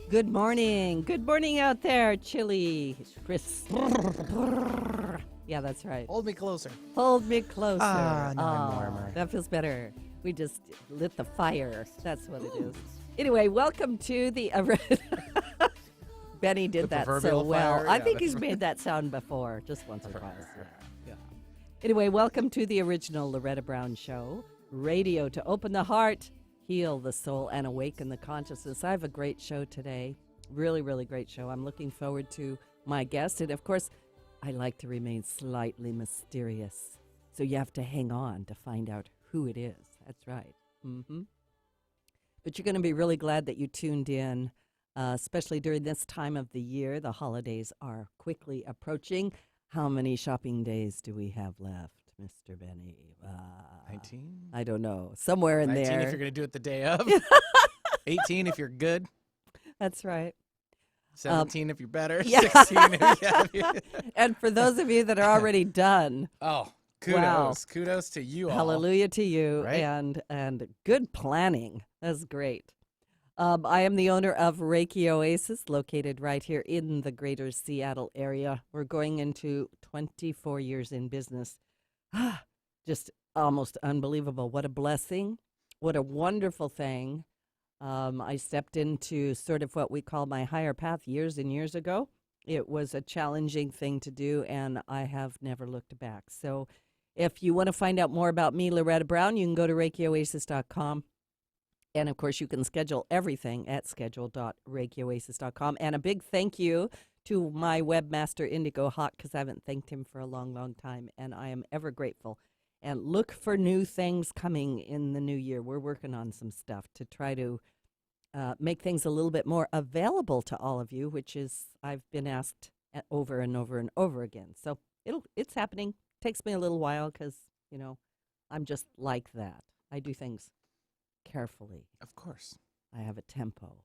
Good morning. Good morning out there, chilly, crisp. Yeah, that's right. Hold me closer. Hold me closer. Ah, now I'm warmer. That feels better. We just lit the fire. That's what it is. Anyway, welcome to the... Benny did The that so proverbial well. fire? I Yeah, think that's he's made that sound before, just once or twice. Yeah. Anyway, welcome to the original Loretta Brown Show. Radio to open the heart, heal the soul, and awaken the consciousness. I have a great show today. Really, really great show. I'm looking forward to my guest. And, of course, I like to remain slightly mysterious. So you have to hang on to find out who it is. That's right. But you're going to be really glad that you tuned in, especially during this time of the year. The holidays are quickly approaching. How many shopping days do we have left, Mr. Benny? 19? I don't know. Somewhere in 19 there. if you're going to do it the day of. 18 if you're good. That's right. 17 if you're better. Yeah. 16 if you And for those of you that are already done, Oh, kudos. Wow. Kudos to you all. hallelujah to you, Right? and good planning. That's great. I am the owner of Reiki Oasis, located right here in the greater Seattle area. We're going into 24 years in business. Just almost unbelievable. What a blessing. What a wonderful thing. I stepped into sort of what we call my higher path years and years ago. It was a challenging thing to do, and I have never looked back. So if you want to find out more about me, Loretta Brown, you can go to ReikiOasis.com. And, of course, you can schedule everything at schedule.ReikiOasis.com. And a big thank you to my webmaster, Indigo Hawk, because I haven't thanked him for a long, long time, and I am ever grateful. And look for new things coming in the new year. We're working on some stuff to try to make things a little bit more available to all of you, which is I've been asked over and over and over again. So it's happening. Takes me a little while because, I'm just like that. I do things carefully. Of course. I have a tempo.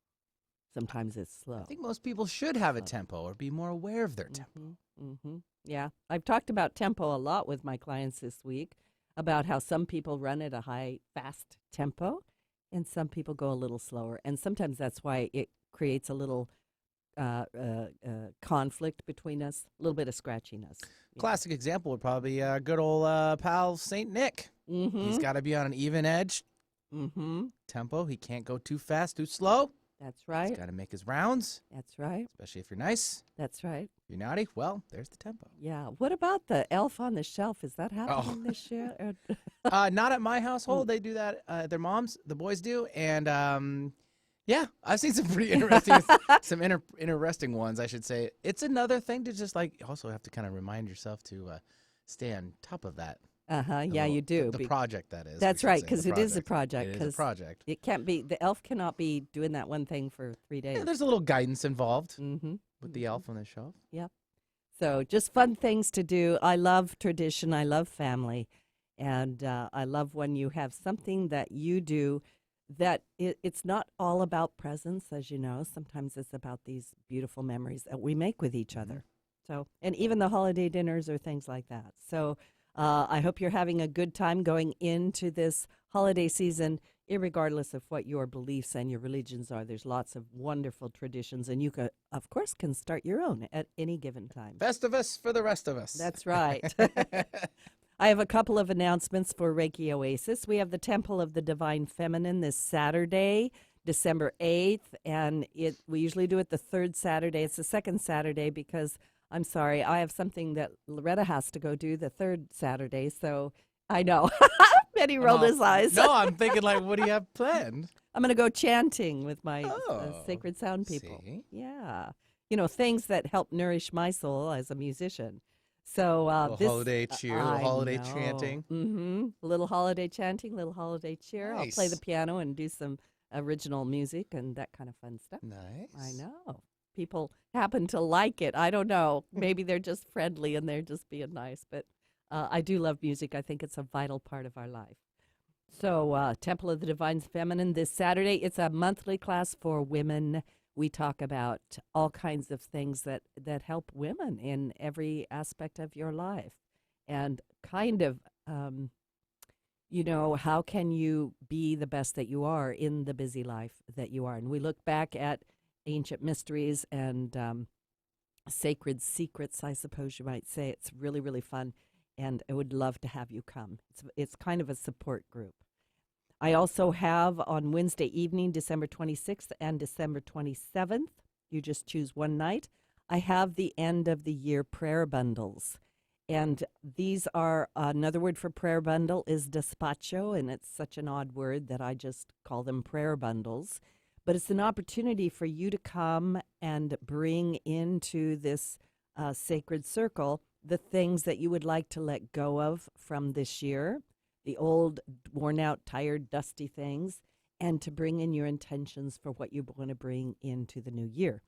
Sometimes it's slow. I think most people should have a tempo or be more aware of their tempo. Yeah. I've talked about tempo a lot with my clients this week, about how some people run at a high, fast tempo, and some people go a little slower. And sometimes that's why it creates a little conflict between us, a little bit of scratchiness. Classic example would probably be good old pal St. Nick. He's got to be on an even edge tempo. He can't go too fast, too slow. That's right. He's got to make his rounds. That's right. Especially if you're nice. That's right. If you're naughty, well, there's the tempo. Yeah. What about the elf on the shelf? Is that happening this year? Not at my household. They do that. Their moms, the boys do. And yeah, I've seen some pretty interesting, interesting ones, I should say. It's another thing to just also have to kind of remind yourself to stay on top of that. Yeah, you do. The project, that is. That's right, because it is a project. It is a project. It can't be, the elf cannot be doing that one thing for 3 days. Yeah, there's a little guidance involved with the elf on the shelf. Yep. So just fun things to do. I love tradition. I love family. And I love when you have something that you do that it's not all about presents, as you know. Sometimes it's about these beautiful memories that we make with each other. So, and even the holiday dinners or things like that. So I hope you're having a good time going into this holiday season, irregardless of what your beliefs and your religions are. There's lots of wonderful traditions, and you, of course, can start your own at any given time. Festivus for the rest of us. That's right. I have a couple of announcements for Reiki Oasis. We have the Temple of the Divine Feminine this Saturday, December 8th, and we usually do it the third Saturday. It's the second Saturday because, I'm sorry, I have something that Loretta has to go do the third Saturday, so I know. Benny rolled his eyes. No, I'm thinking, what do you have planned? I'm going to go chanting with my sacred sound people. See? Yeah. Things that help nourish my soul as a musician. So holiday cheer, holiday chanting. A little holiday chanting, little holiday cheer. Nice. I'll play the piano and do some original music and that kind of fun stuff. Nice. I know. People happen to like it. I don't know. Maybe they're just friendly and they're just being nice. But I do love music. I think it's a vital part of our life. So Temple of the Divine Feminine this Saturday. It's a monthly class for women. We talk about all kinds of things that help women in every aspect of your life. And kind of, how can you be the best that you are in the busy life that you are? And we look back at ancient mysteries and sacred secrets, I suppose you might say. It's really, really fun, and I would love to have you come. It's kind of a support group. I also have on Wednesday evening, December 26th and December 27th, you just choose one night, I have the end of the year prayer bundles. And these are, another word for prayer bundle is despacho, and it's such an odd word that I just call them prayer bundles. But it's an opportunity for you to come and bring into this sacred circle the things that you would like to let go of from this year, the old, worn out, tired, dusty things, and to bring in your intentions for what you want to bring into the new year.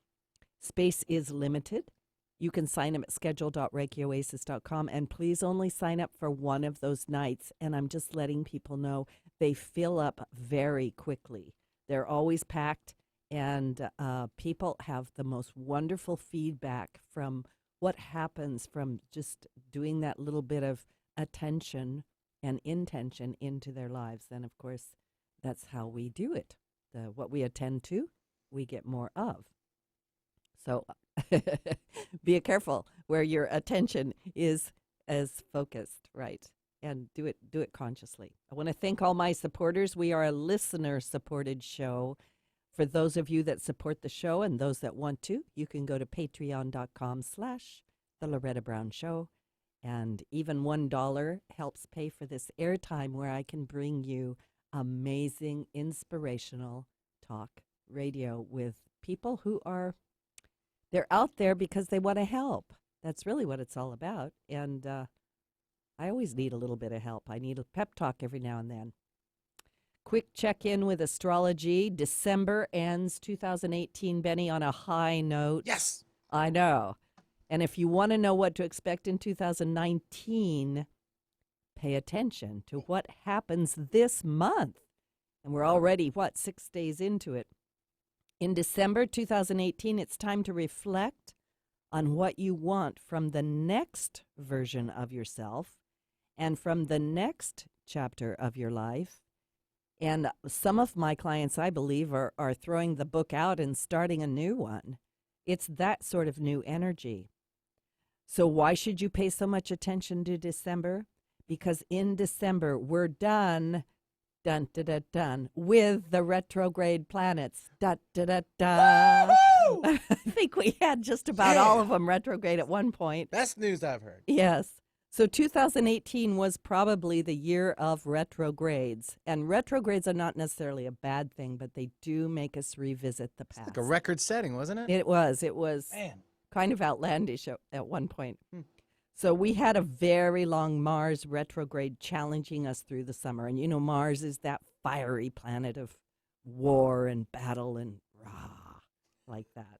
Space is limited. You can sign up at schedule.reikioasis.com, and please only sign up for one of those nights. And I'm just letting people know they fill up very quickly. They're always packed, and people have the most wonderful feedback from what happens from just doing that little bit of attention and intention into their lives. And, of course, that's how we do it. What we attend to, we get more of. So be careful where your attention is as focused, right? And do it consciously. I want to thank all my supporters. We are a listener-supported show. For those of you that support the show and those that want to, you can go to patreon.com/The Loretta Brown Show. And even $1 helps pay for this airtime where I can bring you amazing, inspirational talk radio with people who they're out there because they want to help. That's really what it's all about. And I always need a little bit of help. I need a pep talk every now and then. Quick check-in with astrology. December ends 2018, Benny, on a high note. Yes. I know. And if you want to know what to expect in 2019, pay attention to what happens this month. And we're already, 6 days into it. In December 2018, it's time to reflect on what you want from the next version of yourself and from the next chapter of your life. And some of my clients, I believe, are throwing the book out and starting a new one. It's that sort of new energy. So why should you pay so much attention to December? Because in December, we're done with the retrograde planets. I think we had just about all of them retrograde at one point. Best news I've heard. Yes. So 2018 was probably the year of retrogrades. And retrogrades are not necessarily a bad thing, but they do make us revisit the past. Like a record setting, wasn't it? It was. Man. Kind of outlandish at one point. So we had a very long Mars retrograde challenging us through the summer. And, Mars is that fiery planet of war and battle and rah, like that.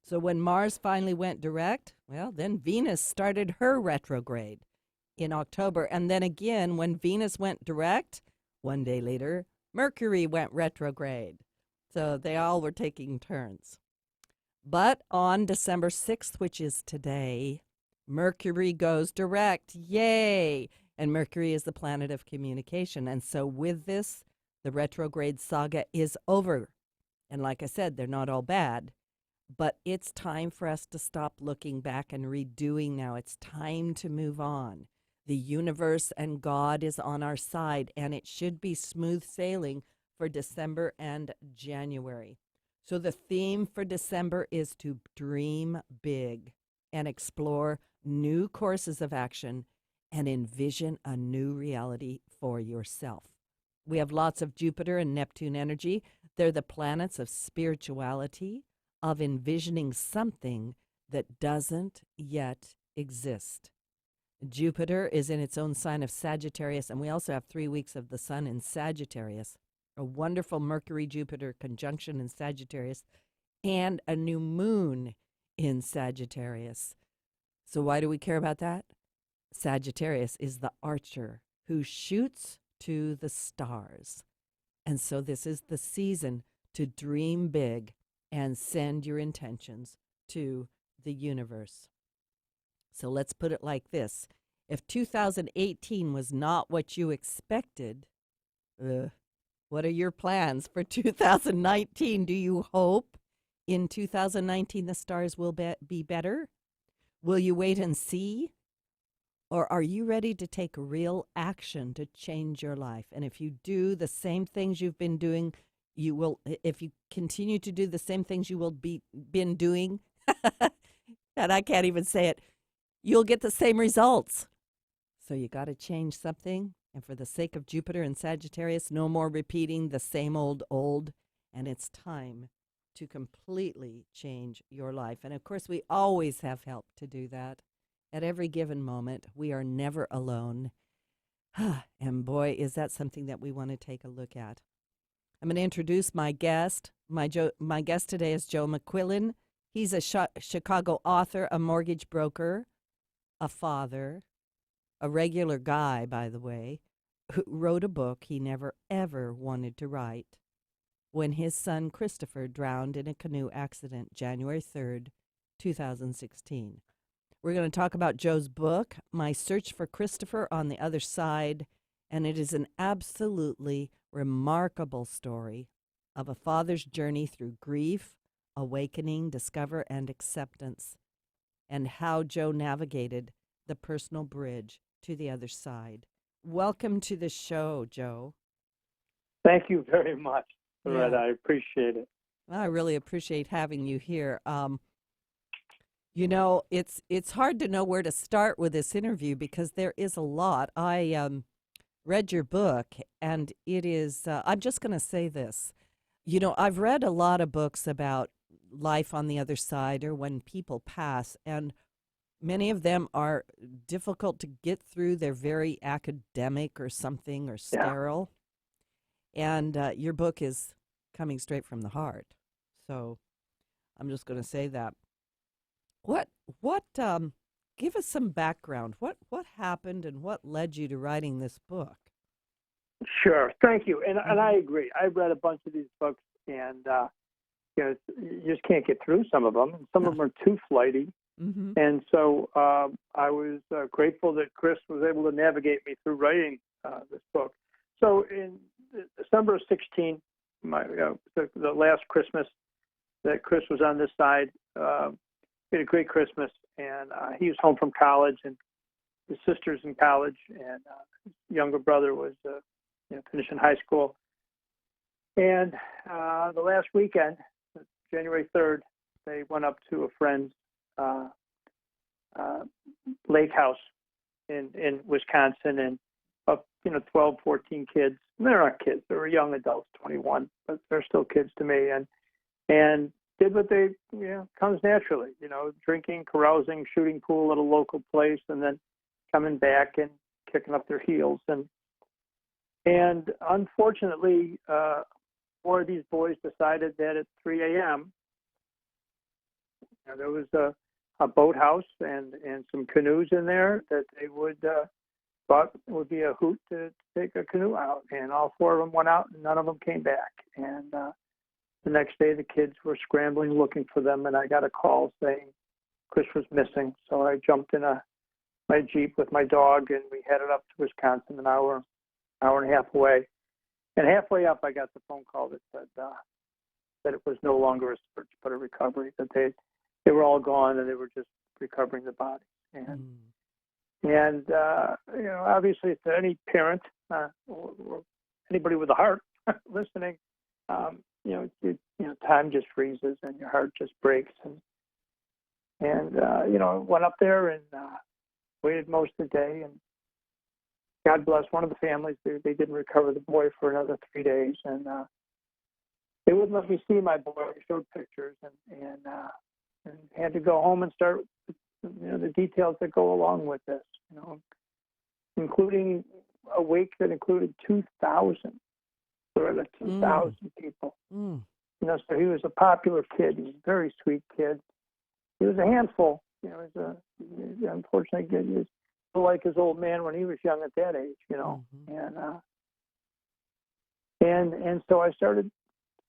So when Mars finally went direct, well, then Venus started her retrograde in October. And then again, when Venus went direct, one day later, Mercury went retrograde. So they all were taking turns. But on December 6th, which is today, Mercury goes direct. Yay! And Mercury is the planet of communication. And so with this, the retrograde saga is over. And like I said, they're not all bad. But it's time for us to stop looking back and redoing now. It's time to move on. The universe and God is on our side, and it should be smooth sailing for December and January. So the theme for December is to dream big and explore new courses of action and envision a new reality for yourself. We have lots of Jupiter and Neptune energy. They're the planets of spirituality, of envisioning something that doesn't yet exist. Jupiter is in its own sign of Sagittarius, and we also have 3 weeks of the sun in Sagittarius, a wonderful Mercury-Jupiter conjunction in Sagittarius, and a new moon in Sagittarius. So why do we care about that? Sagittarius is the archer who shoots to the stars. And so this is the season to dream big and send your intentions to the universe. So let's put it like this. If 2018 was not what you expected, what are your plans for 2019? Do you hope in 2019 the stars will be better? Will you wait and see? Or are you ready to take real action to change your life? And if you do the same things you've been doing, you will, if you continue to do the same things you will be been doing, and I can't even say it, you'll get the same results. So you got to change something. And for the sake of Jupiter and Sagittarius, no more repeating the same old. And it's time to completely change your life. And of course, we always have help to do that. At every given moment, we are never alone. And boy, is that something that we want to take a look at. I'm going to introduce my guest. My guest today is Joe McQuillen. He's a Chicago author, a mortgage broker, a father, a regular guy, by the way, who wrote a book he never, ever wanted to write when his son Christopher drowned in a canoe accident January 3rd, 2016. We're going to talk about Joe's book, My Search for Christopher on the Other Side, and it is an absolutely remarkable story of a father's journey through grief, awakening, discover, and acceptance, and how Joe navigated the personal bridge to the other side. Welcome to the show, Joe. Thank you very much, Loretta. Yeah. I appreciate it. I really appreciate having you here. You know, it's hard to know where to start with this interview because there is a lot. I read your book, and it is, I'm just going to say this. You know, I've read a lot of books about life on the other side or when people pass, and many of them are difficult to get through. They're very academic or something or sterile. Yeah. And your book is coming straight from the heart. So I'm just going to say that. Give us some background. What happened and what led you to writing this book? Sure. Thank you. And I agree. I've read a bunch of these books, and you just can't get through some of them. And some of them are too flighty. Mm-hmm. And so I was grateful that Chris was able to navigate me through writing this book. So in December of 16, the last Christmas that Chris was on this side, we had a great Christmas, and he was home from college, and his sister's in college, and his younger brother was finishing high school. And the last weekend, January 3rd, they went up to a friend's lake house in Wisconsin, and 12, 14 kids. They're not kids; they were young adults, 21, but they're still kids to me. And did what they comes naturally, drinking, carousing, shooting pool at a local place, and then coming back and kicking up their heels. And unfortunately, four of these boys decided that at 3 a.m. There was a boathouse and some canoes in there that they thought it would be a hoot to take a canoe out. And all four of them went out, and none of them came back. And the next day, the kids were scrambling, looking for them, and I got a call saying Chris was missing. So I jumped in my Jeep with my dog, and we headed up to Wisconsin, an hour and a half away. And halfway up, I got the phone call that said that it was no longer a search but a recovery, that they were all gone and they were just recovering the bodies. And obviously, to any parent or anybody with a heart listening, time just freezes and your heart just breaks. And went up there and waited most of the day. And God bless one of the families. They didn't recover the boy for another 3 days. And they wouldn't let me see my boy. They showed pictures and had to go home and start the details that go along with this, including a wake that included 2,000. There were 2,000 people. So he was a popular kid. He was a very sweet kid. He was a handful. Unfortunately, he was like his old man when he was young at that age. And so I started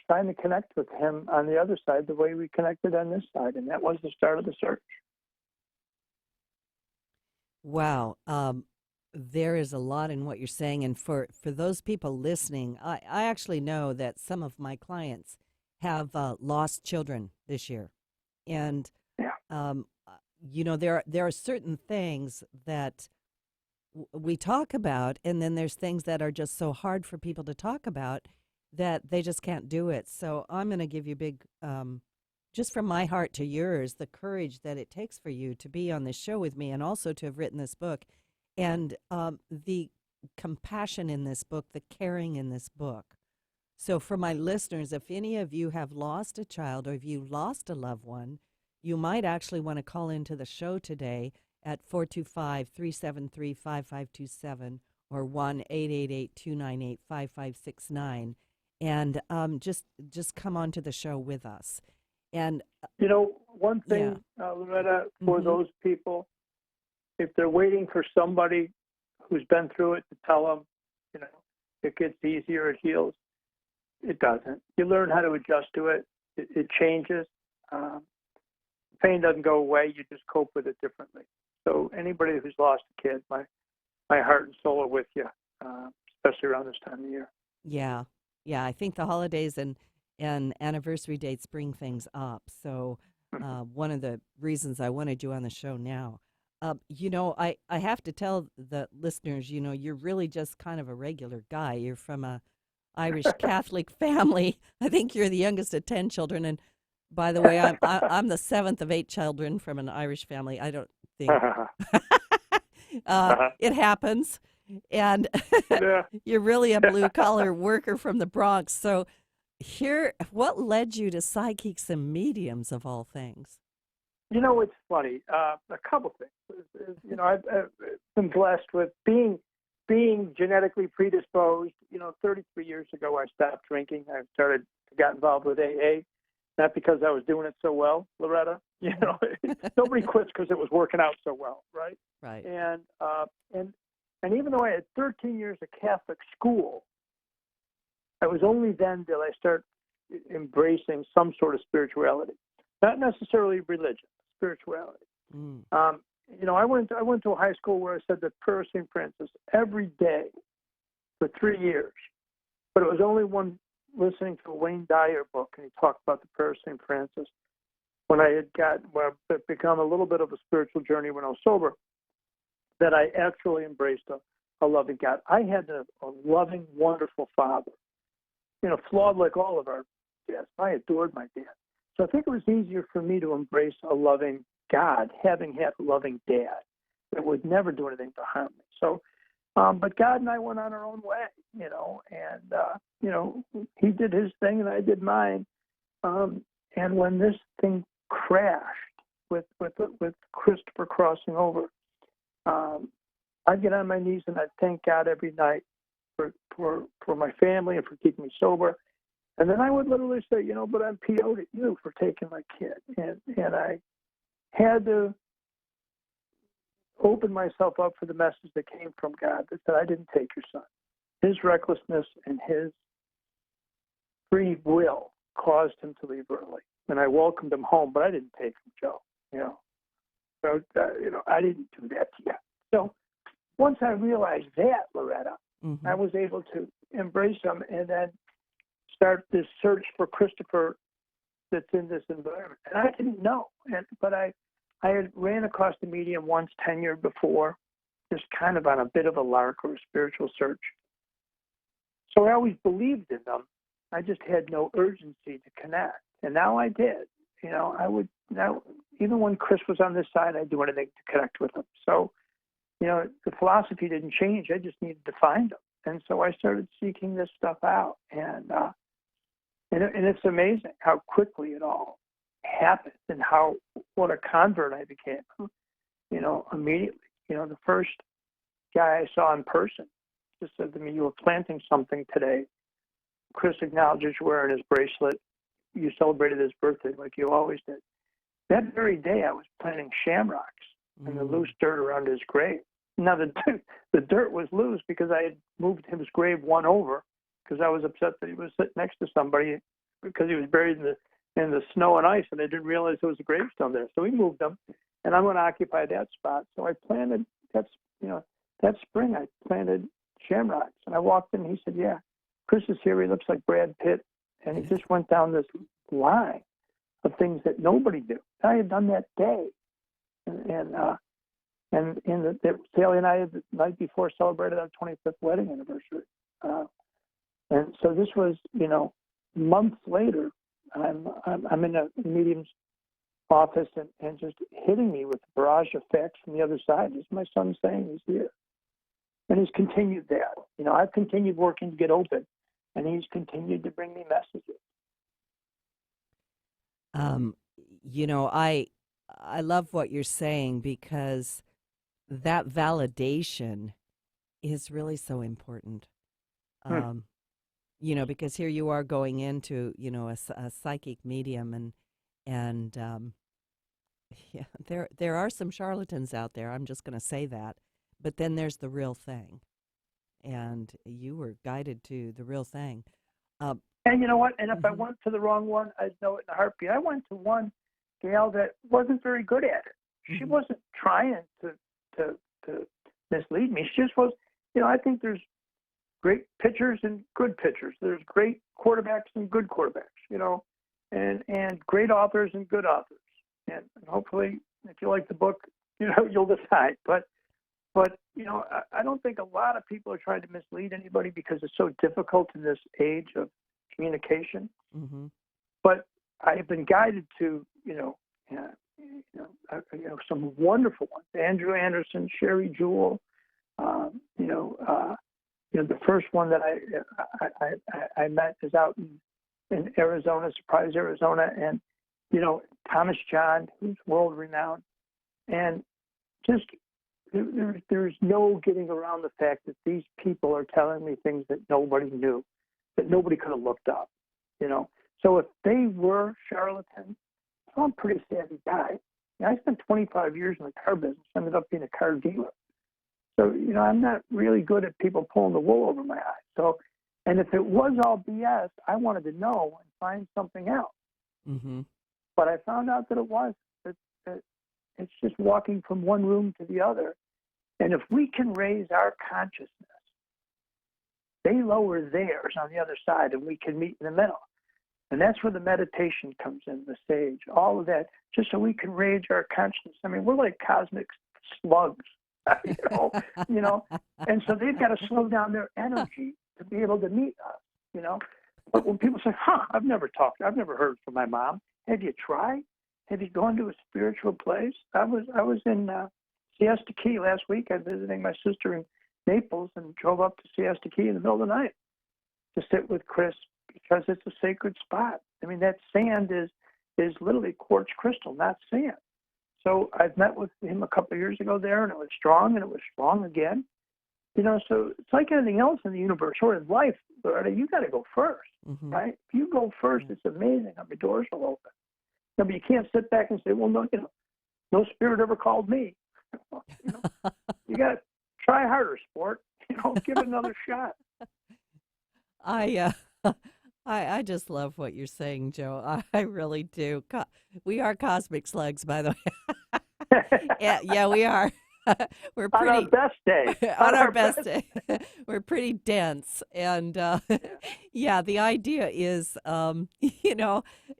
trying to connect with him on the other side the way we connected on this side, and that was the start of the search. Wow. There is a lot in what you're saying. And for those people listening, I actually know that some of my clients have lost children this year, and Yeah. there are certain things that we talk about, and then there's things that are just so hard for people to talk about that they just can't do it. So I'm going to give you big, just from my heart to yours, the courage that it takes for you to be on this show with me, and also to have written this book, and the compassion in this book, the caring in this book. So for my listeners, if any of you have lost a child, or if you lost a loved one, you might actually want to call into the show today at 425-373-5527 or 1-888-298-5569, and just come on to the show with us. And One thing, Loretta, for Mhm. those people, if they're waiting for somebody who's been through it to tell them, it gets easier, it heals, it doesn't. You learn how to adjust to it. It changes. Pain doesn't go away. You just cope with it differently. So anybody who's lost a kid, my heart and soul are with you, especially around this time of year. Yeah. I think the holidays and anniversary dates bring things up. So one of the reasons I wanted you on the show now, I have to tell the listeners, you're really just kind of a regular guy. You're from a Irish Catholic family. I think you're the youngest of 10 children, and by the way, I'm the seventh of 8 children from an Irish family. I don't think it happens, and Yeah. you're really a blue collar worker from the Bronx. So, what led you to psychics and mediums of all things? It's funny. A couple things. I've been blessed with being genetically predisposed. 33 years ago, I stopped drinking. Got involved with AA. Not because I was doing it so well, Loretta. Nobody quits because it was working out so well, right? Right. And even though I had 13 years of Catholic school, I was only then did I start embracing some sort of spirituality, not necessarily religion, spirituality. Mm. I went to a high school where I said the prayer of St. Francis every day for 3 years, but it was only one listening to a Wayne Dyer book, and he talked about the prayer of St. Francis. When I had become a little bit of a spiritual journey when I was sober, that I actually embraced a loving God. I had a loving, wonderful father, flawed like all of our dads. I adored my dad. So I think it was easier for me to embrace a loving God, having had a loving dad that would never do anything to harm me. So, but God and I went on our own way, and he did his thing and I did mine. And when this thing crashed with Christopher crossing over, I'd get on my knees and I'd thank God every night for my family and for keeping me sober. And then I would literally say, but I'm PO'd at you for taking my kid. And I had to open myself up for the message that came from God that said, I didn't take your son. His recklessness and his free will caused him to leave early. And I welcomed him home, but I didn't take him, Joe. So, I didn't do that to you. So once I realized that, Loretta, Mm-hmm. I was able to embrace him and then start this search for Christopher that's in this environment. And I didn't know, but I had ran across the medium once 10 years before, just kind of on a bit of a lark or a spiritual search. So I always believed in them. I just had no urgency to connect. And now I did. Even when Chris was on this side, I'd do anything to connect with him. So, the philosophy didn't change. I just needed to find him. And so I started seeking this stuff out. And it's amazing how quickly it all happened and what a convert I became, immediately. The first guy I saw in person just said to me, you were planting something today. Chris acknowledges you wearing his bracelet. You celebrated his birthday like you always did. That very day, I was planting shamrocks and the loose dirt around his grave. Now, the dirt was loose because I had moved his grave one over because I was upset that he was sitting next to somebody because he was buried in the snow and ice, and I didn't realize there was a gravestone there. So we moved him, and I'm going to occupy that spot. So I planted, that spring, I planted shamrocks. And I walked in, and he said, yeah, Chris is here. He looks like Brad Pitt And he just went down this line of things that nobody knew. I had done that day. Sally and I, the night before, celebrated our 25th wedding anniversary. And so this was, months later, I'm in a medium's office and just hitting me with barrage of facts from the other side. This is my son saying he's here. And he's continued that. I've continued working to get open, and he's continued to bring me messages. I love what you're saying, because that validation is really so important. Because here you are going into, a psychic medium, and there are some charlatans out there. I'm just going to say that. But then there's the real thing. And you were guided to the real thing. And you know what? And if I went to the wrong one, I'd know it in a heartbeat. I went to one gal that wasn't very good at it. She wasn't trying to mislead me. She just was, I think there's great pitchers and good pitchers. There's great quarterbacks and good quarterbacks, and great authors and good authors. And hopefully, if you like the book, you'll decide. But I don't think a lot of people are trying to mislead anybody, because it's so difficult in this age of communication. But I've been guided to, some wonderful ones. Andrew Anderson, Sherry Jewell. The first one that I met is out in Arizona, Surprise, Arizona, and Thomas John, who's world renowned, and just there's no getting around the fact that these people are telling me things that nobody knew, that nobody could have looked up. So if they were charlatans, I'm a pretty savvy guy. I spent 25 years in the car business. Ended up being a car dealer. So, I'm not really good at people pulling the wool over my eyes. So, and if it was all BS, I wanted to know and find something else. But I found out that it was. It's just walking from one room to the other. And if we can raise our consciousness, they lower theirs on the other side, and we can meet in the middle. And that's where the meditation comes in, the sage, all of that, just so we can raise our consciousness. I mean, we're like cosmic slugs, And so they've got to slow down their energy to be able to meet us, But when people say, I've never heard from my mom. Have you tried? Have you gone to a spiritual place? I was in Siesta Key last week. I'm visiting my sister in Naples and drove up to Siesta Key in the middle of the night to sit with Chris, because it's a sacred spot. I mean, that sand is literally quartz crystal, not sand. So I've met with him a couple of years ago there, and it was strong, and it was strong again. So it's like anything else in the universe or in life, Loretta, you got to go first, right? If you go first, it's amazing how many doors will open. But you can't sit back and say, well, no spirit ever called me. You got to try harder, sport. Give it another shot. I just love what you're saying, Joe. I really do. We are cosmic slugs, by the way. yeah, we are. We're pretty, on our best day. On our best day. We're pretty dense. And the idea is,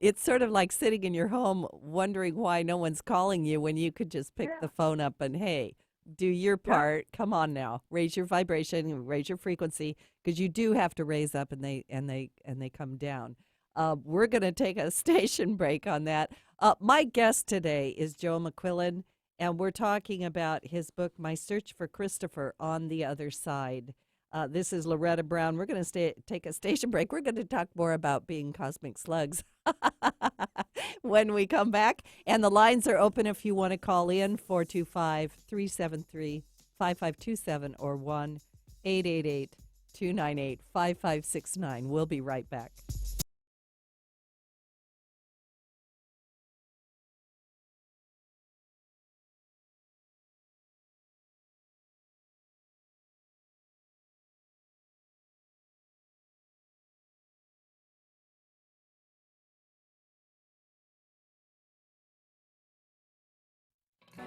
it's sort of like sitting in your home wondering why no one's calling you when you could just pick the phone up and, hey, do your part. Come on now. Raise your vibration, raise your frequency, because you do have to raise up and they come down. We're going to take a station break on that. My guest today is Joe McQuillen, and we're talking about his book, My Search for Christopher on the Other Side. This is Loretta Brown. We're going to take a station break. We're going to talk more about being cosmic slugs when we come back. And the lines are open if you want to call in, 425-373-5527 or 1-888-298-5569. We'll be right back.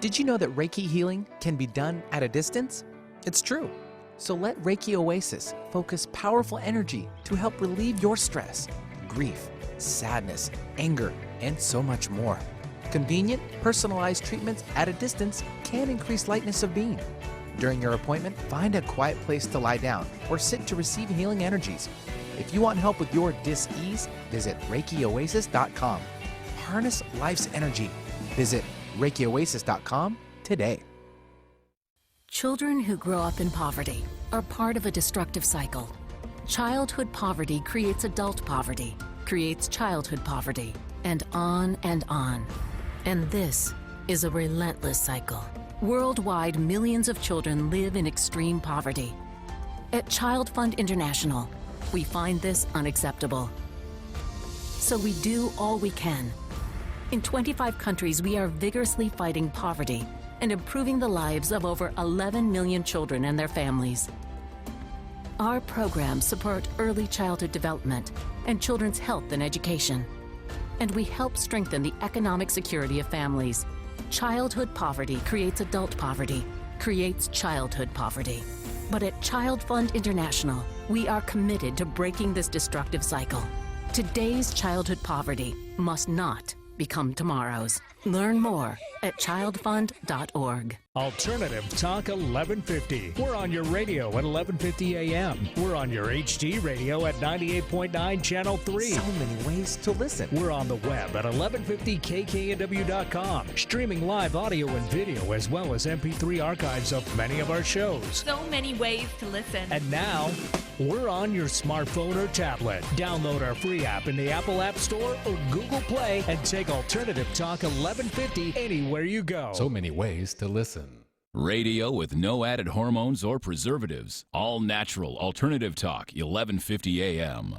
Did you know that Reiki healing can be done at a distance? It's true. So let Reiki Oasis focus powerful energy to help relieve your stress, grief, sadness, anger, and so much more. Convenient, personalized treatments at a distance can increase lightness of being. During your appointment, find a quiet place to lie down or sit to receive healing energies. If you want help with your dis-ease, visit ReikiOasis.com. Harness life's energy. Visit ReikiOasis.com today. Children who grow up in poverty are part of a destructive cycle. Childhood poverty creates adult poverty, creates childhood poverty, and on and on. And this is a relentless cycle. Worldwide, millions of children live in extreme poverty. At Child Fund International, we find this unacceptable. So we do all we can. In 25 countries, we are vigorously fighting poverty and improving the lives of over 11 million children and their families. Our programs support early childhood development and children's health and education. And we help strengthen the economic security of families. Childhood poverty creates adult poverty, creates childhood poverty. But at Child Fund International, we are committed to breaking this destructive cycle. Today's childhood poverty must not become tomorrow's. Learn more at childfund.org. Alternative Talk 1150. We're on your radio at 1150 a.m. We're on your HD radio at 98.9 Channel 3. So many ways to listen. We're on the web at 1150kknw.com, streaming live audio and video as well as MP3 archives of many of our shows. So many ways to listen. And now, we're on your smartphone or tablet. Download our free app in the Apple App Store or Google Play and take Alternative Talk 1150 anywhere you go. So many ways to listen. Radio with no added hormones or preservatives. All natural Alternative Talk 1150 AM.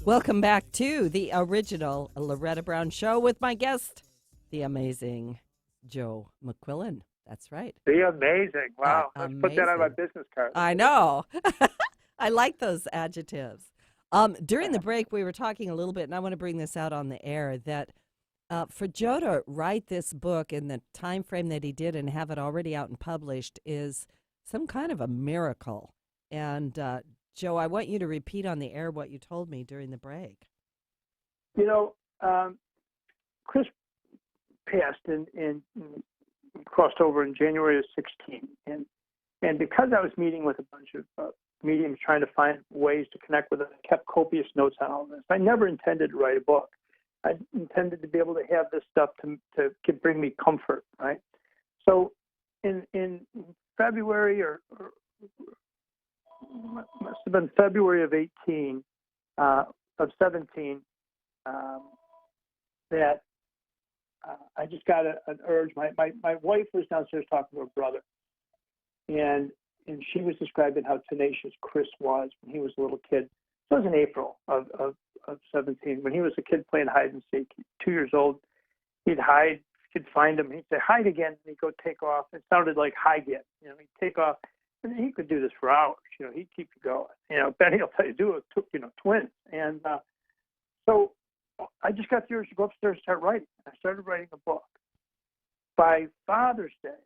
Welcome back to the original Loretta Brown Show with my guest, the amazing Joe McQuillen. That's right. The amazing. Wow. Let's put that on my Amazing. business card. I know. I like those adjectives. During the break, we were talking a little bit, and I want to bring this out on the air, that for Joe to write this book in the time frame that he did and have it already out and published is some kind of a miracle. And Joe, I want you to repeat on the air what you told me during the break. You know, Chris passed and crossed over in January of 16. And because I was meeting with a bunch of mediums trying to find ways to connect with them, I kept copious notes on all this. I never intended to write a book. I intended to be able to have this stuff to bring me comfort, right? So in February or must have been February of 17, that I just got an urge. My wife was downstairs talking to her brother, and she was describing how tenacious Chris was when he was a little kid. So it was in April of 17, when he was a kid playing hide and seek, 2 years old. He'd hide, he'd find him, he'd say, hide again, and he'd go take off. It sounded like hide again. You know, he'd take off. And he could do this for hours. You know, he'd keep you going. You know, Benny will tell you, do it, twins. And so I just got the urge to go upstairs and start writing. I started writing a book. By Father's Day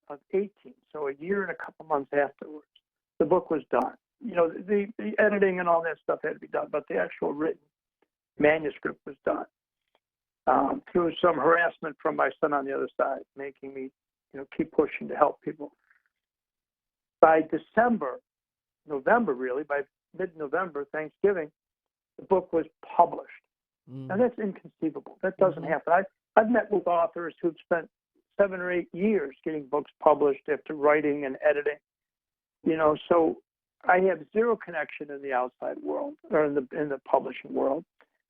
of 18, so a year and a couple months afterwards, the book was done. You know, the editing and all that stuff had to be done, but the actual written manuscript was done. Through some harassment from my son on the other side, making me, keep pushing to help people. By November really, by mid-November, Thanksgiving, the book was published. Now that's inconceivable. That doesn't happen. I've met with authors who've spent 7 or 8 years getting books published after writing and editing. So I have zero connection in the outside world or in the publishing world,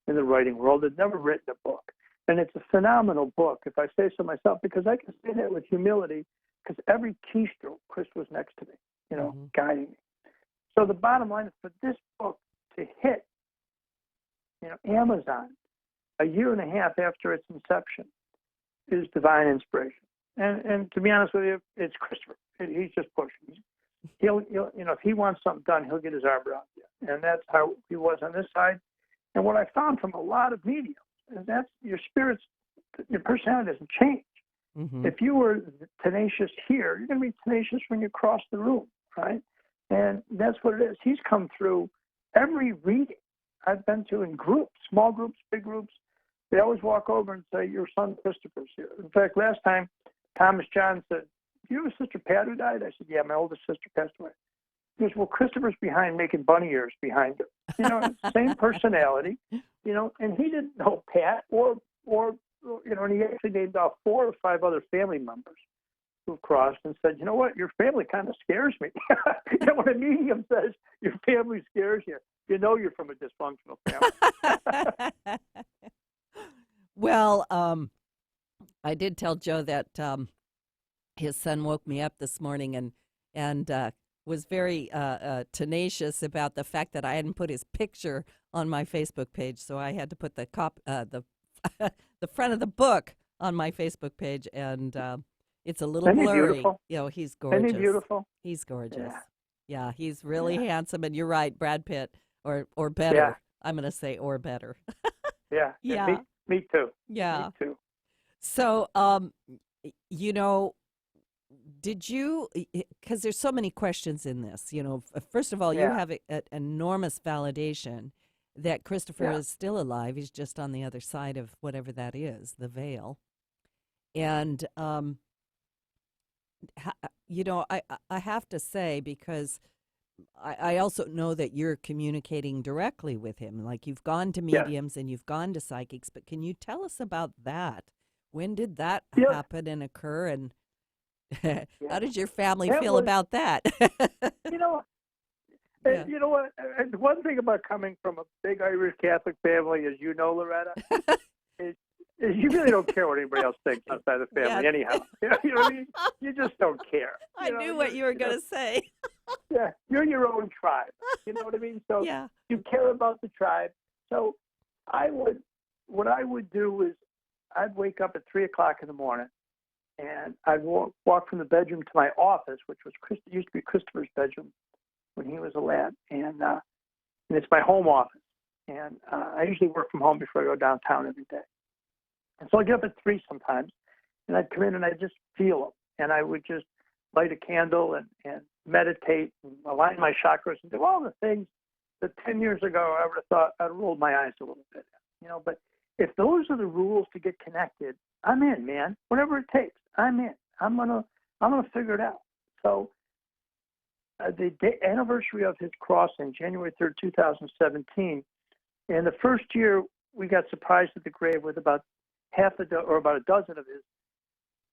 in the writing world. I've never written a book. And it's a phenomenal book, if I say so myself, because I can say that with humility, because every keystroke, Chris was next to me, guiding me. So the bottom line is, for this book to hit, Amazon a year and a half after its inception is divine inspiration. And to be honest with you, it's Christopher. He's just pushing. He'll if he wants something done, he'll get his arm around you. And that's how he was on this side. And what I found from a lot of mediums is that your personality doesn't change. Mm-hmm. If you were tenacious here, you're going to be tenacious when you cross the room, right? And that's what it is. He's come through every reading I've been to in groups, small groups, big groups. They always walk over and say, your son Christopher's here. In fact, last time, Thomas John said, do you have a sister Pat who died? I said, yeah, my oldest sister passed away. He goes, well, Christopher's behind making bunny ears behind her. Same personality, and he didn't know Pat or and he actually named off 4 or 5 other family members who've crossed and said, you know what, your family kind of scares me. When a medium says your family scares you, you're from a dysfunctional family. Well, I did tell Joe that his son woke me up this morning and was very tenacious about the fact that I hadn't put his picture on my Facebook page, so I had to put the the front of the book on my Facebook page, and it's a little Isn't he blurry. beautiful? He's gorgeous. Isn't he beautiful? He's gorgeous. Yeah. Yeah, he's really handsome, and you're right, Brad Pitt, or better. Yeah. I'm going to say or better. Yeah. Yeah. Me too. Yeah. Me too. So, did you, because there's so many questions in this, first of all, you have an enormous validation that Christopher is still alive. He's just on the other side of whatever that is, the veil. And, I have to say, because I also know that you're communicating directly with him. Like, you've gone to mediums and you've gone to psychics, but can you tell us about that? When did that happen and occur, and how did your family feel about that? You know what? One thing about coming from a big Irish Catholic family, as you know, Loretta, is you really don't care what anybody else thinks outside the family, anyhow. You know what I mean? You just don't care. I knew what you were going to say. Yeah, you're your own tribe. You know what I mean? So you care about the tribe. So what I would do is I'd wake up at 3:00 in the morning, and I'd walk from the bedroom to my office, which used to be Christopher's bedroom when he was a lad, and it's my home office. And I usually work from home before I go downtown every day. And so I get up at 3 sometimes, and I'd come in and I'd just feel them, and I would just light a candle and meditate and align my chakras and do all the things that 10 years ago I would have thought I'd rolled my eyes a little bit, But if those are the rules to get connected, I'm in, man. Whatever it takes, I'm in. I'm gonna figure it out. So the anniversary of his crossing, January 3rd, 2017, and the first year we got surprised at the grave with about about a dozen of his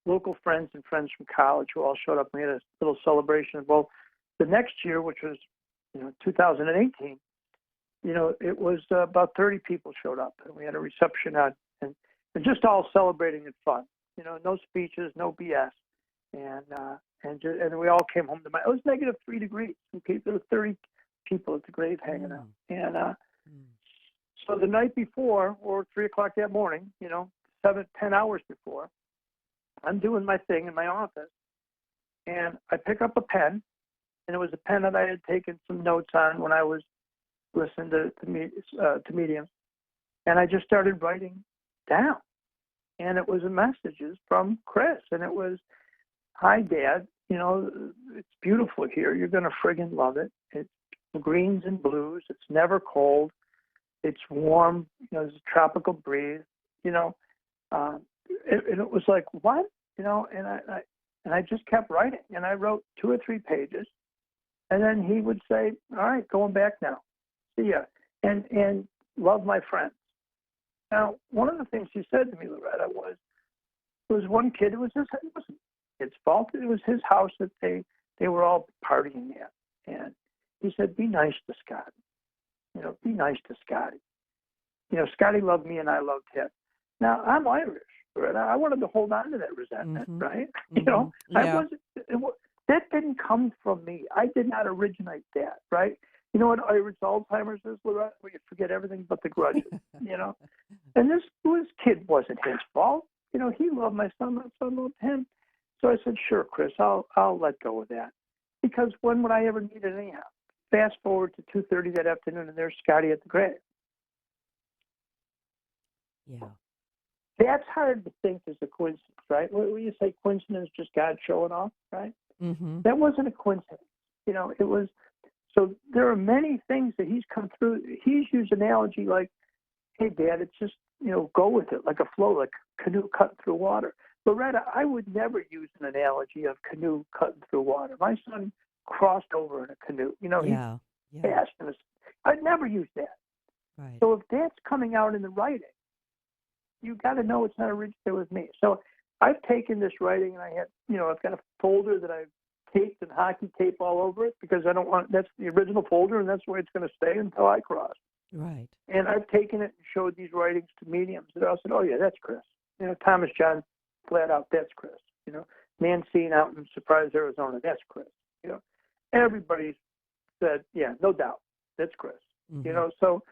local friends and friends from college who all showed up. We had a little celebration. Well, the next year, which was 2018, it was about 30 people showed up, and we had a reception and just all celebrating and fun. No speeches, no BS, and we all came home to it was -3 degrees. Okay, there were 30 people at the grave hanging out, and so the night before, or 3:00 that morning, 10 hours before, I'm doing my thing in my office, and I pick up a pen, and it was a pen that I had taken some notes on when I was listening to mediums, and I just started writing down, and it was messages from Chris, and it was, "Hi, Dad, it's beautiful here. You're gonna friggin' love it. It's greens and blues. It's never cold. It's warm. There's a tropical breeze. And it was like, what? And I just kept writing, and I wrote 2 or 3 pages, and then he would say, "All right, going back now. See ya, and love my friends." Now, one of the things he said to me, Loretta, was one kid. It wasn't his fault. It was his house that they were all partying at, and he said, "Be nice to Scotty. Be nice to Scotty. Scotty loved me, and I loved him." Now, I'm Irish, right? I wanted to hold on to that resentment, Mhm. right? Mhm. I Yeah. wasn't, that didn't come from me. I did not originate that, right? You know what Irish Alzheimer's is, Loretta? Where you forget everything but the grudges. And this kid wasn't his fault. He loved my son, my son loved him. So I said, sure, Chris, I'll let go of that. Because when would I ever need it anyhow? Fast forward to 2:30 that afternoon, and there's Scotty at the grave. Yeah. That's hard to think is a coincidence, right? When you say coincidence, just God showing off, right? Mhm. That wasn't a coincidence. It was. So there are many things that he's come through. He's used analogy like, hey, Dad, it's just, go with it, like a flow, like a canoe cutting through water. Loretta, I would never use an analogy of canoe cutting through water. My son crossed over in a canoe. Yeah. He Yeah. passed in a, I'd never use that. Right. So if that's coming out in the writing, you got to know it's not originated with me. So I've taken this writing and I've got a folder that I've taped and hockey tape all over it because I don't want, that's the original folder and that's where it's going to stay until I cross. Right. And I've taken it and showed these writings to mediums that all said, oh yeah, that's Chris. Thomas John, flat out, that's Chris. Mancine out in Surprise, Arizona, that's Chris. Everybody said, yeah, no doubt, that's Chris. Mhm. So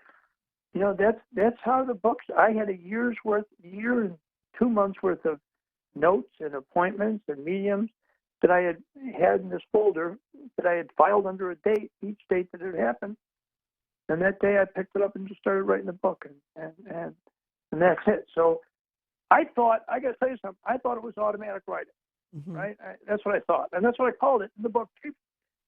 that's how the books. I had a year and 2 months worth of notes and appointments and mediums that I had in this folder that I had filed under a date, each date that it happened. And that day I picked it up and just started writing the book, and that's it. So I got to tell you something, I thought it was automatic writing, Mhm. right? That's what I thought. And that's what I called it in the book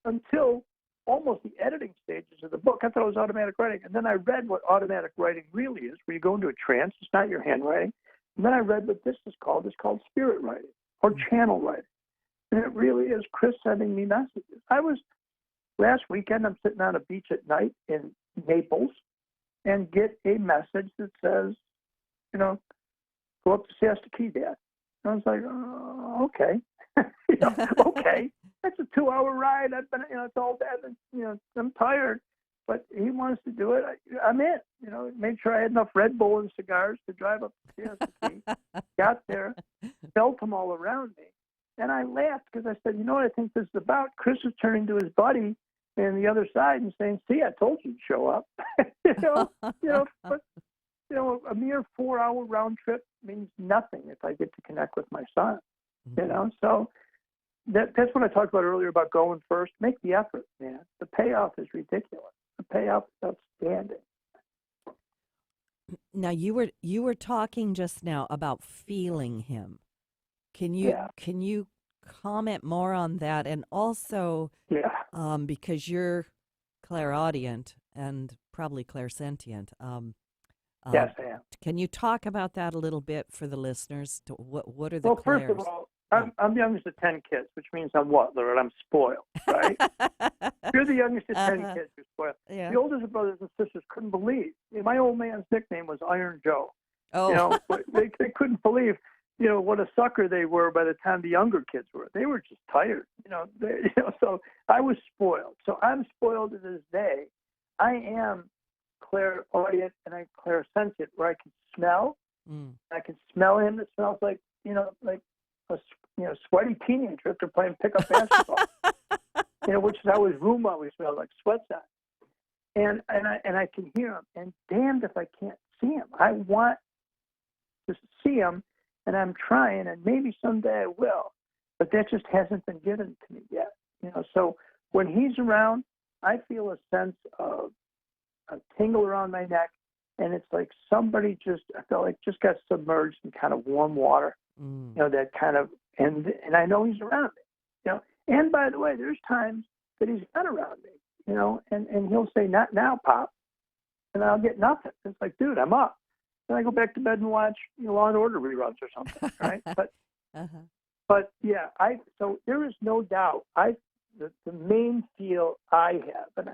until almost the editing stages of the book. I thought it was automatic writing. And then I read what automatic writing really is, where you go into a trance. It's not your handwriting. And then I read what this is called. It's called spirit writing or channel writing. And it really is Chris sending me messages. Last weekend, I'm sitting on a beach at night in Naples and get a message that says, go up to Siesta Key, Dad. And I was like, oh, okay. Okay. That's a 2-hour ride. I've been, it's all bad. I'm tired. But he wants to do it. I'm in. Made sure I had enough Red Bull and cigars to drive up to Siesta Key. Got there, felt them all around me. And I laughed because I said, you know what I think this is about? Chris is turning to his buddy on the other side and saying, see, I told you to show up. But a mere 4-hour round trip means nothing if I get to connect with my son. So that's what I talked about earlier about going first. Make the effort, man. The payoff is ridiculous. The payoff is outstanding. Now you were talking just now about feeling him. Can you comment more on that? And also, because you're clairaudient and probably clairsentient, yes, I am. can you talk about that a little bit for the listeners? What are the Well, clairs? first of all, I'm the youngest of 10 kids, which means I'm what, Loretta? I'm spoiled, right? You're the youngest of 10 kids. You're spoiled. Yeah. The oldest brothers and sisters couldn't believe. My old man's nickname was Iron Joe. Oh. They couldn't believe, what a sucker they were by the time the younger kids were. They were just tired, So I was spoiled. So I'm spoiled to this day. I am clairaudient and I'm clairsentient, where I can smell. I can smell him. It smells like, like a sweaty teenager after playing pickup basketball. Which is how his room always smelled like, sweats on. And I can hear him. And damned if I can't see him. I want to see him, and I'm trying, and maybe someday I will. But that just hasn't been given to me yet. So when he's around, I feel a sense of a tingle around my neck, and it's like somebody I felt like just got submerged in kind of warm water. That kind of, and I know he's around me. And by the way, there's times that he's not around me, and he'll say, not now, Pop. And I'll get nothing. It's like, dude, I'm up. Then I go back to bed and watch Law and Order reruns or something, right? But yeah, so there is no doubt. The main feel I have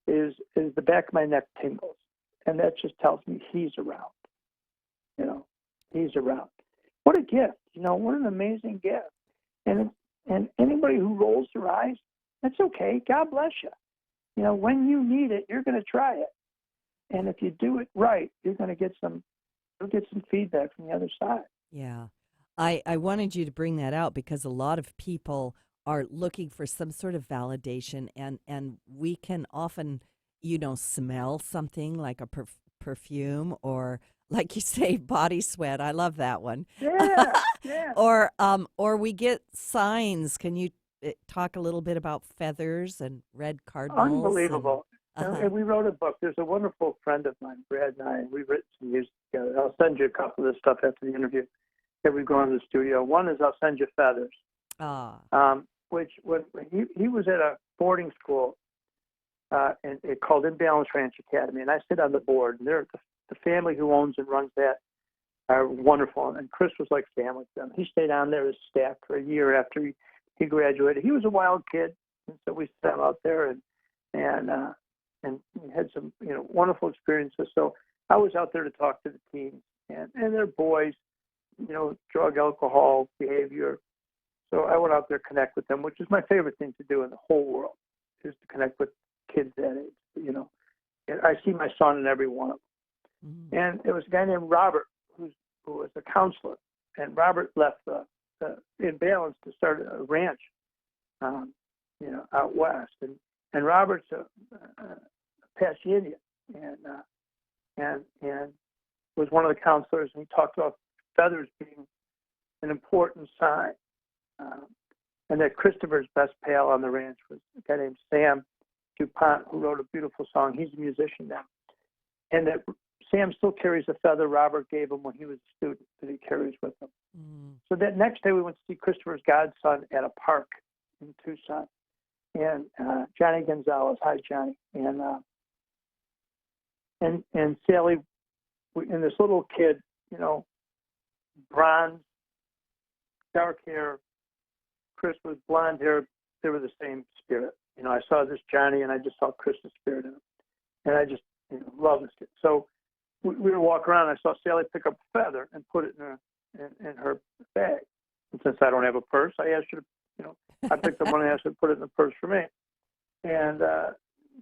is the back of my neck tingles. And that just tells me he's around. He's around. What a gift, what an amazing gift. And anybody who rolls their eyes, that's okay. God bless you. When you need it, you're going to try it. And if you do it right, you're going to get some you'll get some feedback from the other side. Yeah. I wanted you to bring that out because a lot of people are looking for some sort of validation, and we can often, smell something like a perfume, or like you say, body sweat. I love that one. Yeah, yeah. Or we get signs. Can you talk a little bit about feathers and red cardinals? Unbelievable. Uh-huh. And we wrote a book. There's a wonderful friend of mine, Brad and I, and we've written some music together. I'll send you a couple of this stuff after the interview that we've gone to the studio. One is I'll send you feathers, which when he was at a boarding school and it called Imbalance Ranch Academy, and I sit on the board. And they're the family who owns and runs that are wonderful, and Chris was like family to them. He stayed on there as staff for a year after he graduated. He was a wild kid, and so we sat out there and had some wonderful experiences. So I was out there to talk to the teens and their boys, drug, alcohol, behavior. So I went out there to connect with them, which is my favorite thing to do in the whole world, is to connect with kids that age. And I see my son in every one of them. Mm. And there was a guy named Robert who was a counselor, and Robert left Imbalance to start a ranch, out west. And Robert's a Apache Indian, and was one of the counselors, and he talked about feathers being an important sign, and that Christopher's best pal on the ranch was a guy named Sam DuPont, who wrote a beautiful song. He's a musician now, and that Sam still carries a feather Robert gave him when he was a student that he carries with him. Mm. So that next day we went to see Christopher's godson at a park in Tucson, and Johnny Gonzalez. Hi, Johnny. And Sally, and this little kid, bronze, dark hair. Chris was blonde hair. They were the same spirit. I saw this Johnny, and I just saw Chris's spirit in him, and I just love this kid. So we were walking around, and I saw Sally pick up a feather and put it in her bag. And since I don't have a purse, I asked her to, I picked up one and asked her to put it in the purse for me. And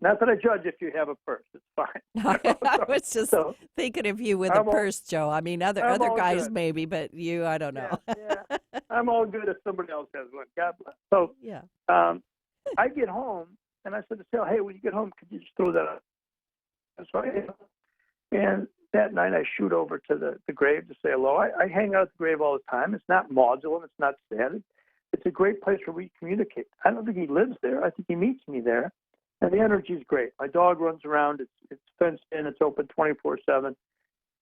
not that I judge if you have a purse, it's fine. I was just thinking of you with a purse, Joe. I mean, other guys good. Maybe, but you, I don't know. Yeah. I'm all good if somebody else has one. God bless. So yeah. I get home, and I said to Sal, hey, when you get home, could you just throw that on? So and that night I shoot over to the grave to say hello. I hang out at the grave all the time. It's not maudlin. It's not sad. It's a great place where we communicate. I don't think he lives there. I think he meets me there. And the energy is great. My dog runs around. It's fenced in. It's open 24/7.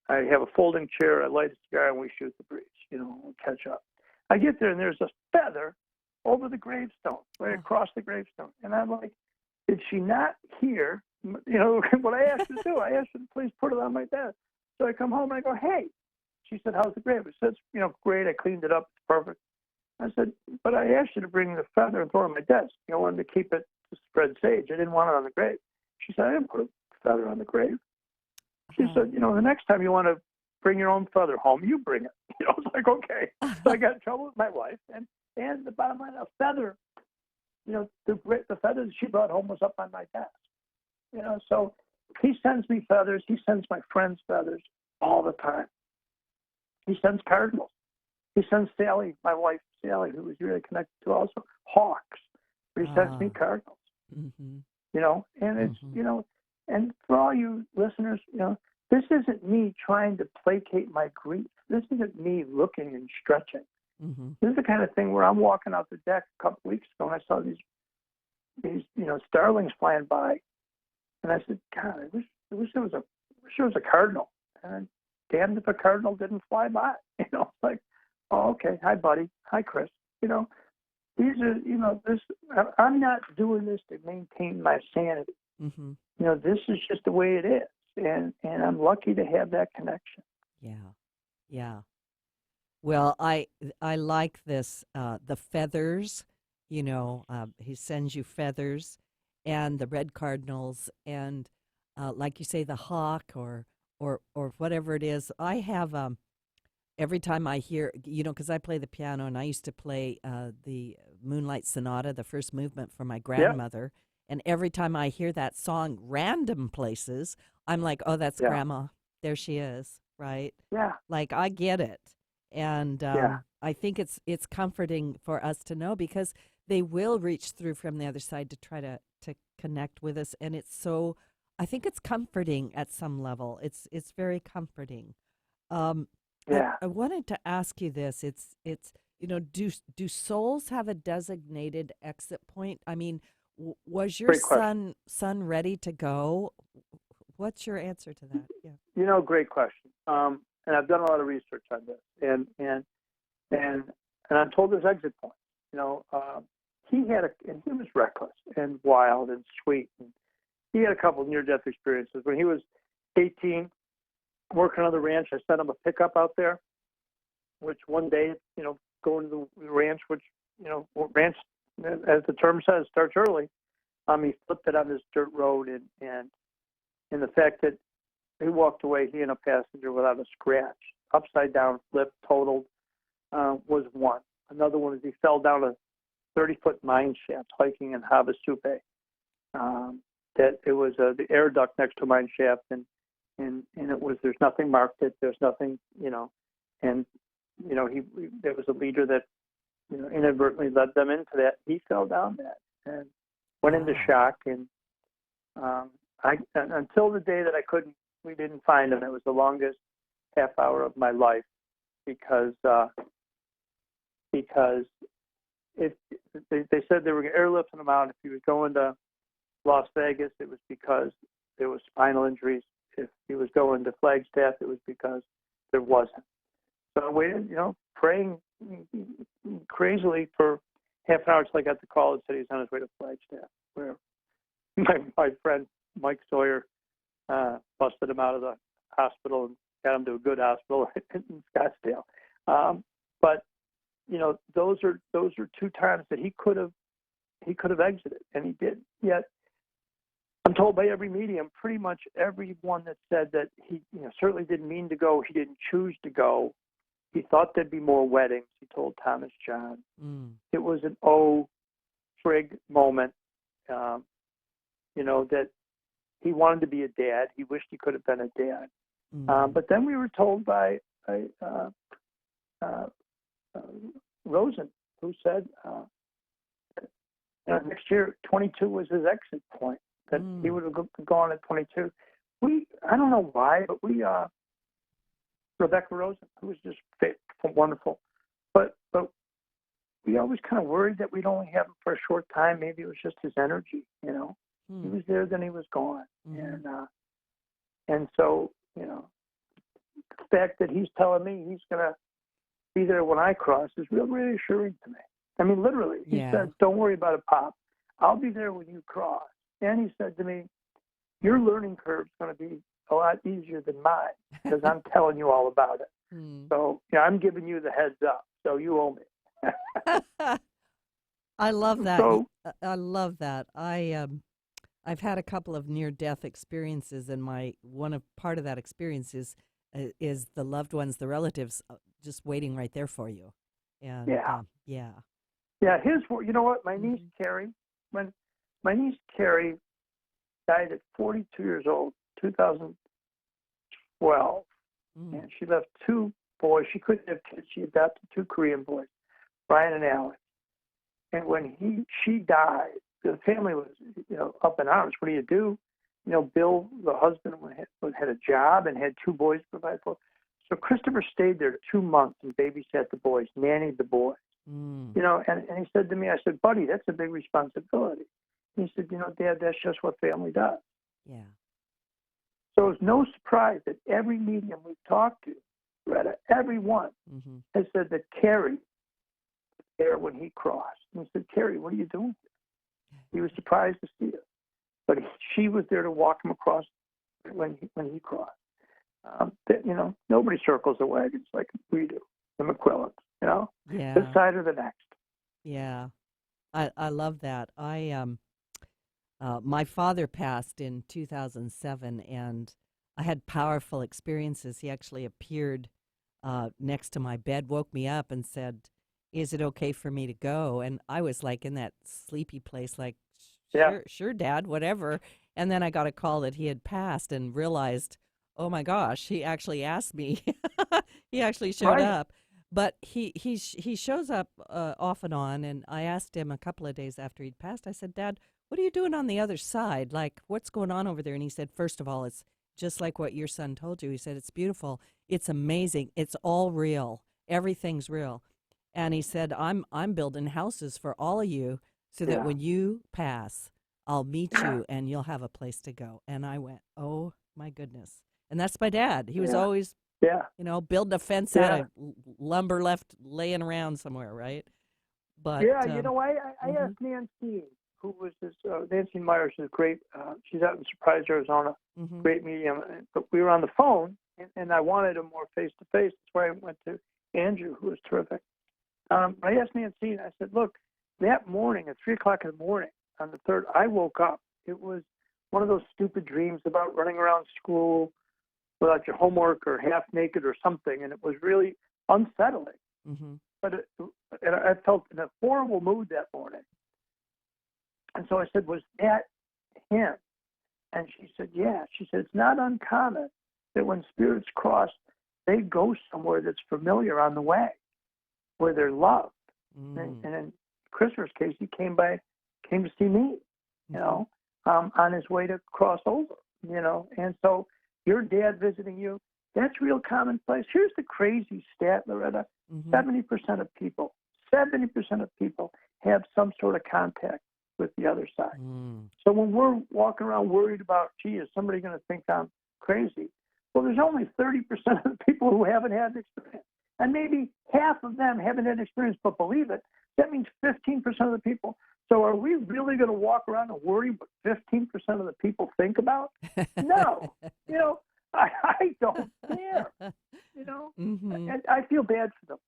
I have a folding chair. I light a cigar, and we shoot the breeze. We catch up. I get there, and there's a feather over the gravestone, right across the gravestone. And I'm like, did she not hear, what I asked her to do? I asked her to please put it on my desk. So I come home, and I go, hey. She said, how's the grave? I said, great. I cleaned it up. It's perfect. I said, but I asked you to bring the feather and throw it on my desk. I wanted to keep it to spread sage. I didn't want it on the grave. She said, I didn't put a feather on the grave. She said, the next time you want to bring your own feather home, you bring it. I was like, okay. So I got in trouble with my wife. And the bottom line, a feather, the feather that she brought home was up on my desk. So he sends me feathers. He sends my friends feathers all the time. He sends cardinals. He sends Sally, my wife, Sally, who was really connected to also, hawks. He sends me cardinals. Mm-hmm. And it's, and for all you listeners, this isn't me trying to placate my grief. This isn't me looking and stretching. Mm-hmm. This is the kind of thing where I'm walking out the deck a couple weeks ago, and I saw these starlings flying by, and I said, God, I wish it was a cardinal. And damned if a cardinal didn't fly by. Like, oh, okay. Hi, buddy. Hi, Chris. These are, I'm not doing this to maintain my sanity. Mm-hmm. This is just the way it is. And I'm lucky to have that connection. Yeah. Yeah. Well, I like this, the feathers, he sends you feathers, and the red cardinals, and like you say, the hawk or whatever it is. I have, every time I hear, because I play the piano, and I used to play the Moonlight Sonata, the first movement for my grandmother. Yeah. And every time I hear that song, random places, I'm like, oh, that's Grandma. There she is, right? Yeah. Like I get it, and Yeah. I think it's comforting for us to know because they will reach through from the other side to try to connect with us, and it's so. I think it's comforting at some level. It's very comforting. Um, Yeah. I wanted to ask you this. It's do souls have a designated exit point? I mean, was your Great question. son ready to go? What's your answer to that? Yeah. Great question. And I've done a lot of research on this, and I'm told there's exit points. And he was reckless and wild and sweet, and he had a couple of near-death experiences. When he was 18, working on the ranch, I sent him a pickup out there, which one day, going to the ranch, which, ranch, as the term says, starts early. He flipped it on this dirt road, and the fact that he walked away, he and a passenger, without a scratch, upside down, flip, totaled, was one. Another one is he fell down a 30-foot mine shaft hiking in Havasupai. That it was the air duct next to a mine shaft, and it was, there's nothing marked it, there's nothing, and there was a leader that inadvertently led them into that. He fell down that and went into shock, and until the day that we didn't find him, it was the longest half hour of my life, because if they said they were airlifting him out. If he was going to Las Vegas, it was because there was spinal injuries. If he was going to Flagstaff, it was because there wasn't. So I waited, praying crazily for half an hour until I got the call and said he was on his way to Flagstaff, where my friend Mike Sawyer busted him out of the hospital and got him to a good hospital in Scottsdale. But those are two times that he could have exited, and he did. Yet I'm told by every medium, pretty much everyone that said that he certainly didn't mean to go, he didn't choose to go. He thought there'd be more weddings, he told Thomas John. It was an frig moment, that he wanted to be a dad. He wished he could have been a dad. But then we were told by Rosen, who said next year, 22 was his exit point, that he would have gone at 22. I don't know why, but Rebecca Rosen, who was just wonderful, but we always kind of worried that we'd only have him for a short time. Maybe it was just his energy, He was there, then he was gone. And so, the fact that he's telling me he's going to be there when I cross is real reassuring to me. I mean, literally, he said, "Don't worry about it, Pop. I'll be there when you cross." And he said to me, "Your learning curve is going to be a lot easier than mine because I'm telling you all about it. So, I'm giving you the heads up. So you owe me." I love that. So, I love that. I've had a couple of near-death experiences, and part of that experience is the loved ones, the relatives, just waiting right there for you. And you know what? My niece Carrie, when my niece Carrie died at 42 years old, 2012, and she left two boys. She couldn't have kids. She adopted two Korean boys, Brian and Alex. And when she died, the family was, up in arms. What do you do? Bill, the husband, had a job and had two boys to provide for. So Christopher stayed there 2 months and babysat the boys, nannied the boys. And he said to me, I said, "Buddy, that's a big responsibility." He said, "Dad, that's just what family does." Yeah. So it's no surprise that every medium we've talked to, Loretta, everyone has said that Carrie was there when he crossed. And he said, "Carrie, what are you doing here?" He was surprised to see her. But she was there to walk him across when he crossed. Nobody circles the wagons like we do, the McQuillens, this side or the next. Yeah. I love that. My father passed in 2007, and I had powerful experiences. He actually appeared next to my bed, woke me up, and said, "Is it okay for me to go?" And I was like in that sleepy place, like, sure, Dad, whatever. And then I got a call that he had passed and realized, oh my gosh, he actually asked me. He actually showed Right. up. But he shows up off and on, and I asked him a couple of days after he'd passed. I said, Dad, what are you doing on the other side? Like, what's going on over there? And he said, first of all, it's just like what your son told you. He said, it's beautiful. It's amazing. It's all real. Everything's real. And he said, I'm building houses for all of you so that Yeah. when you pass, I'll meet you and you'll have a place to go. And I went, oh my goodness. And that's my dad. He was Yeah. always, Yeah. building a fence out Yeah. of lumber left laying around somewhere, right? But Yeah, I mhm. asked Nancy, who was this, Nancy Myers is great. She's out in Surprise, Arizona, Mhm. great medium. But we were on the phone, and I wanted him more face to face. That's why I went to Andrew, who was terrific. I asked Nancy, and I said, look, that morning at 3:00 in the morning on the 3rd, I woke up. It was one of those stupid dreams about running around school without your homework or half naked or something, and it was really unsettling. Mhm. But and I felt in a horrible mood that morning. And so I said, was that him? And she said, yeah. She said, it's not uncommon that when spirits cross, they go somewhere that's familiar on the way, where they're loved. Mm. And in Christopher's case, he came to see me, on his way to cross over, And so your dad visiting you, that's real commonplace. Here's the crazy stat, Loretta. Mhm. 70% of people have some sort of contact with the other side. Mm. So when we're walking around worried about, gee, is somebody going to think I'm crazy? Well, there's only 30% of the people who haven't had an experience. And maybe half of them haven't had an experience but believe it. That means 15% of the people. So are we really going to walk around and worry what 15% of the people think about? No. I don't care. Mhm. And I feel bad for them.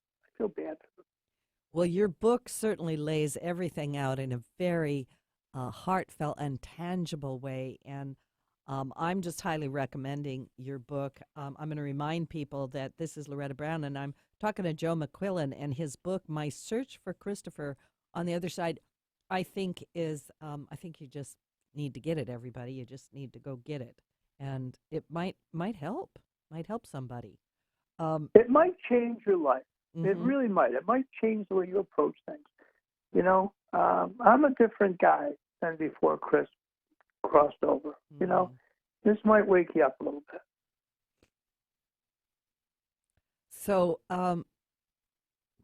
Well, your book certainly lays everything out in a very heartfelt and tangible way. And I'm just highly recommending your book. I'm going to remind people that this is Loretta Brown, and I'm talking to Joe McQuillen, and his book, My Search for Christopher on the Other Side, I think I think you just need to get it, everybody. You just need to go get it. And it might help somebody. It might change your life. It Mhm. really might. It might change the way you approach things. I'm a different guy than before Chris crossed over. This might wake you up a little bit. So,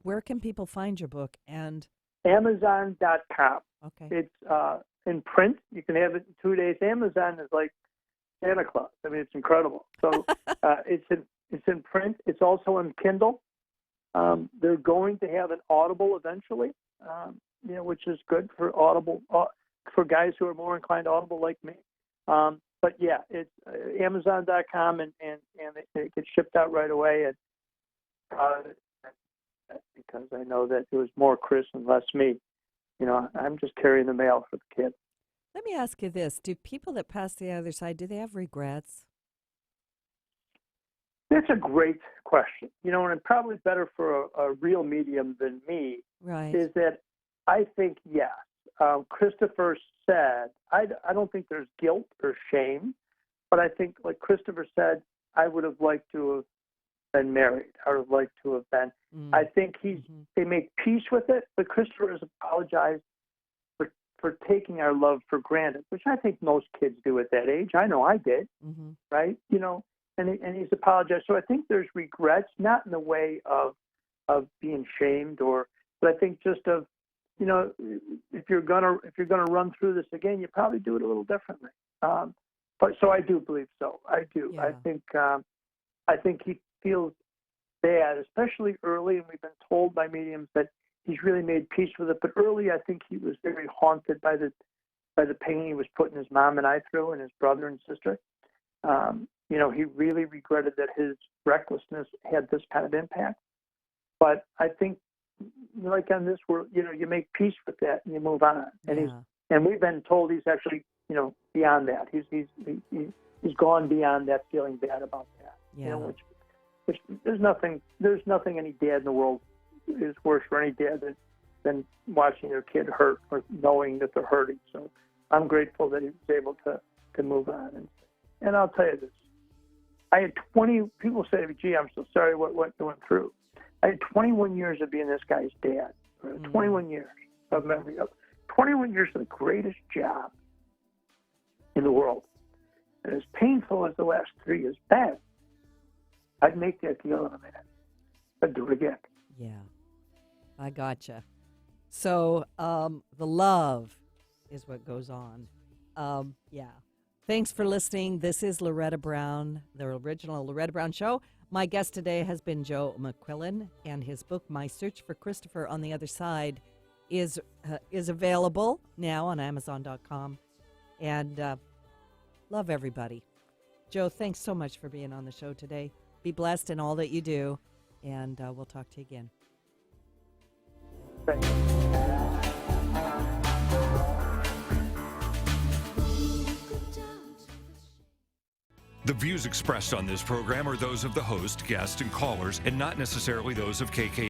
where can people find your book? And Amazon.com. okay, It's in print. You can have it in 2 days. Amazon is like Santa Claus. I mean, it's incredible. So it's in print. It's also in Kindle. They're going to have an Audible eventually, which is good for Audible for guys who are more inclined to Audible like me. But yeah, it's Amazon.com, and it gets shipped out right away. And because I know that it was more Chris and less me. I'm just carrying the mail for the kid. let me ask you this: do people that pass the other side, do they have regrets? That's a great question. And it's probably better for a real medium than me, Right. is that I think yes. Christopher said, I don't think there's guilt or shame, but I think, like Christopher said, I would have liked to have been married. I would have liked to have been. Mm. I think Mhm. they make peace with it, but Christopher has apologized for taking our love for granted, which I think most kids do at that age. I know I did, Mhm. right? And he's apologized. So I think there's regrets, not in the way of being shamed, but I think just of, if you're gonna run through this again, you probably do it a little differently. But so I do believe so. I do. Yeah. I think he feels bad, especially early, and we've been told by mediums that he's really made peace with it. But early, I think he was very haunted by the pain he was putting his mom and I through, and his brother and sister. He really regretted that his recklessness had this kind of impact. But I think, like on this world, you make peace with that and you move on. And Yeah. we've been told he's actually, beyond that. He's gone beyond that, feeling bad about that. Yeah. Which there's nothing any dad in the world is worse for any dad than watching their kid hurt or knowing that they're hurting. So I'm grateful that he was able to move on. And I'll tell you this, I had 20 people say to me, "Gee, I'm so sorry what you went through." I had 21 years of being this guy's dad. 21 years of memory. 21 years of the greatest job in the world. And as painful as the last 3 has been, I'd make that deal in a minute. I'd do it again. Yeah, I gotcha. So the love is what goes on. Yeah. Thanks for listening. This is Loretta Brown, the original Loretta Brown Show. My guest today has been Joe McQuillen, and his book, My Search for Christopher on the Other Side, is available now on Amazon.com. And love everybody. Joe, thanks so much for being on the show today. Be blessed in all that you do, and we'll talk to you again. Thank you. The views expressed on this program are those of the host, guests, and callers, and not necessarily those of KK.